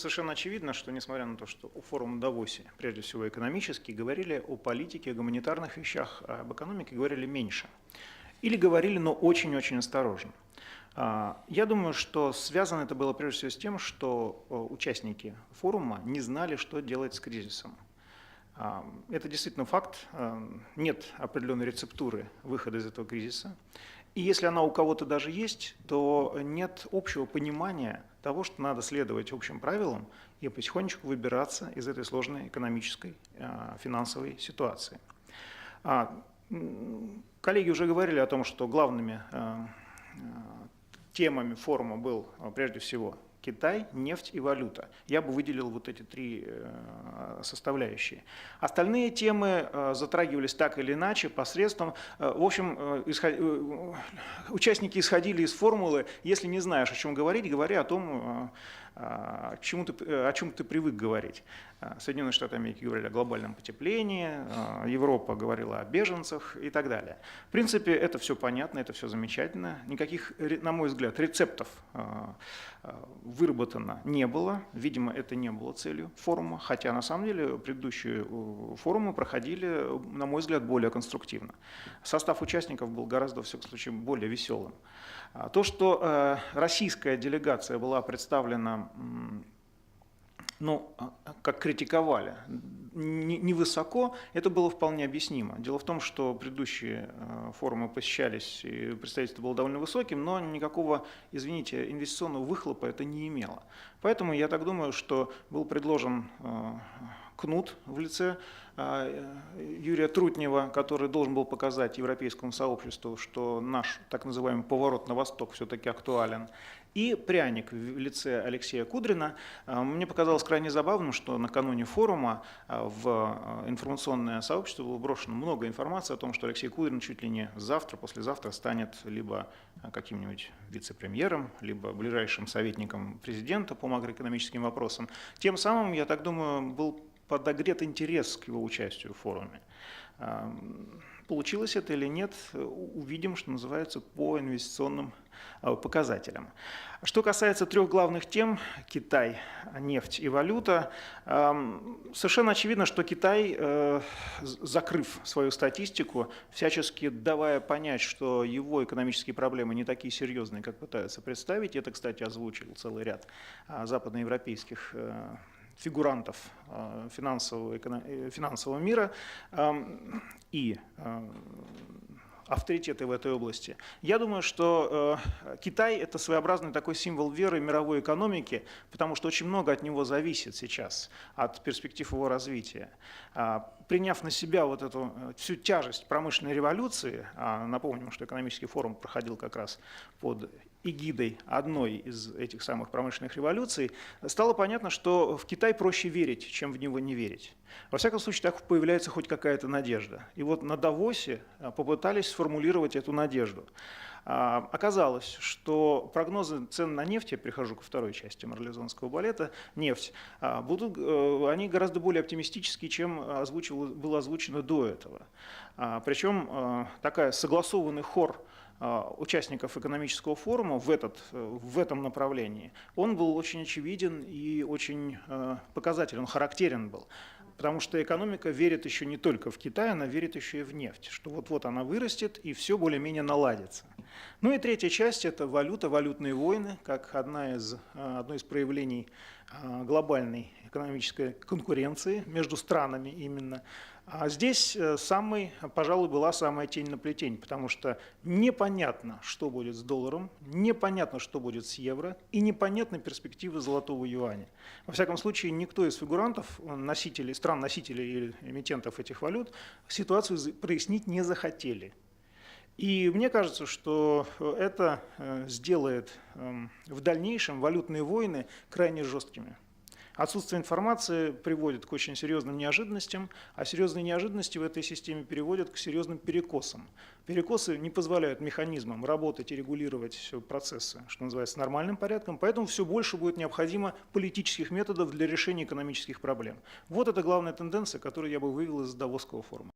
совершенно очевидно, что несмотря на то, что у форума в Давосе, прежде всего экономический, говорили о политике, о гуманитарных вещах, а об экономике говорили меньше. Или говорили, но очень-очень осторожно. Я думаю, что связано это было прежде всего с тем, что участники форума не знали, что делать с кризисом. Это действительно факт, нет определенной рецептуры выхода из этого кризиса. И если она у кого-то даже есть, то нет общего понимания того, что надо следовать общим правилам и потихонечку выбираться из этой сложной экономической, финансовой ситуации. Коллеги уже говорили о том, что главными темами форума был прежде всего Китай, нефть и валюта. Я бы выделил вот эти три составляющие. Остальные темы затрагивались так или иначе, посредством. В общем, участники исходили из формулы: если не знаешь, о чем говорить, говори о том, о чем ты привык говорить. Соединенные Штаты Америки говорили о глобальном потеплении, Европа говорила о беженцах и так далее. В принципе, это все понятно, это все замечательно. Никаких, на мой взгляд, рецептов выработано не было. Видимо, это не было целью форума, хотя на самом деле предыдущие форумы проходили, на мой взгляд, более конструктивно. Состав участников был гораздо, во всяком случае, более веселым. То, что российская делегация была представлена, как критиковали, невысоко, это было вполне объяснимо. Дело в том, что предыдущие форумы посещались, и представительство было довольно высоким, но никакого, извините, инвестиционного выхлопа это не имело. Поэтому я так думаю, что был предложен кнут в лице Юрия Трутнева, который должен был показать европейскому сообществу, что наш так называемый поворот на восток все-таки актуален. И пряник в лице Алексея Кудрина. Мне показалось крайне забавным, что накануне форума в информационное сообщество было брошено много информации о том, что Алексей Кудрин чуть ли не завтра, послезавтра станет либо каким-нибудь вице-премьером, либо ближайшим советником президента по макроэкономическим вопросам. Тем самым, я так думаю, был подогрет интерес к его участию в форуме. Получилось это или нет, увидим, что называется, по инвестиционным показателям. Что касается трех главных тем – Китай, нефть и валюта, совершенно очевидно, что Китай, закрыв свою статистику, всячески давая понять, что его экономические проблемы не такие серьезные, как пытаются представить, это, кстати, озвучил целый ряд западноевропейских фигурантов финансового мира и авторитеты в этой области. Я думаю, что Китай – это своеобразный такой символ веры мировой экономики, потому что очень много от него зависит сейчас, от перспектив его развития. Приняв на себя вот эту всю тяжесть промышленной революции, напомним, что экономический форум проходил как раз под эгидой одной из этих самых промышленных революций, стало понятно, что в Китай проще верить, чем в него не верить. Во всяком случае, так появляется хоть какая-то надежда. И вот на Давосе попытались сформулировать эту надежду. Оказалось, что прогнозы цен на нефть, я перехожу ко второй части марлезонского балета, нефть, они гораздо более оптимистические, чем было озвучено до этого. Причем такой согласованный хор участников экономического форума в этом направлении, он был очень очевиден и очень показателен, характерен был. Потому что экономика верит еще не только в Китай, она верит еще и в нефть, что вот-вот она вырастет и все более-менее наладится. Ну и третья часть – это валюта, валютные войны, как одно из проявлений глобальной экономической конкуренции между странами именно. А здесь пожалуй, была самая тень на плетень, потому что непонятно, что будет с долларом, непонятно, что будет с евро, и непонятны перспективы золотого юаня. Во всяком случае, никто из фигурантов, стран-носителей или эмитентов этих валют, ситуацию прояснить не захотели. И мне кажется, что это сделает в дальнейшем валютные войны крайне жесткими. Отсутствие информации приводит к очень серьезным неожиданностям, а серьезные неожиданности в этой системе приводят к серьезным перекосам. Перекосы не позволяют механизмам работать и регулировать процессы, что называется, нормальным порядком, поэтому все больше будет необходимо политических методов для решения экономических проблем. Вот это главная тенденция, которую я бы вывел из Давосского форума.